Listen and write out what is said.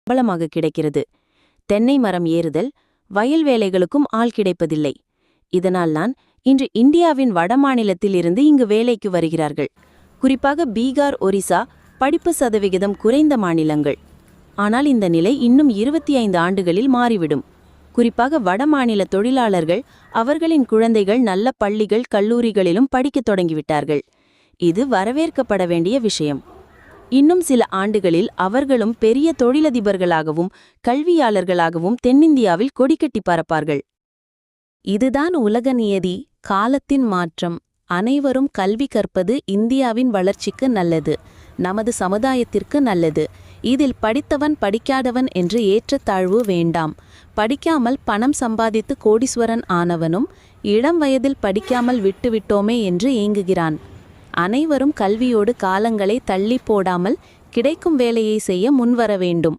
பிரபலமாக கிடைக்கிறது. தென்னை மரம் ஏறுதல், வயல் வேலைகளுக்கும் ஆள் கிடைப்பதில்லை. இதனால்தான் இன்று இந்தியாவின் வடமாநிலத்தில் இருந்து இங்கு வேலைக்கு வருகிறார்கள். குறிப்பாக பீகார், ஒரிசா படிப்பு சதவிகிதம் குறைந்த மாநிலங்கள். ஆனால் இந்த நிலை இன்னும் 25 ஆண்டுகளில் மாறிவிடும். குறிப்பாக வடமாநில தொழிலாளர்கள் அவர்களின் குழந்தைகள் நல்ல பள்ளிகள், கல்லூரிகளிலும் படிக்கத் தொடங்கிவிட்டார்கள். இது வரவேற்கப்பட வேண்டிய விஷயம். இன்னும் சில ஆண்டுகளில் அவர்களும் பெரிய தொழிலதிபர்களாகவும் கல்வியாளர்களாகவும் தென்னிந்தியாவில் கொடிக்கட்டி பறப்பார்கள். இதுதான் உலக நியதி, காலத்தின் மாற்றம். அனைவரும் கல்வி கற்பது இந்தியாவின் வளர்ச்சிக்கு நல்லது, நமது சமுதாயத்திற்கு நல்லது. இதில் படித்தவன் படிக்காதவன் என்று ஏற்றத்தாழ்வு வேண்டாம். படிக்காமல் பணம் சம்பாதித்து கோடீஸ்வரன் ஆனவனும் இளம் வயதில் படிக்காமல் விட்டுவிட்டோமே என்று ஏங்குகிறான். அனைவரும் கல்வியோடு காலங்களை தள்ளி போடாமல் கிடைக்கும் வேலையை செய்ய முன்வர வேண்டும்.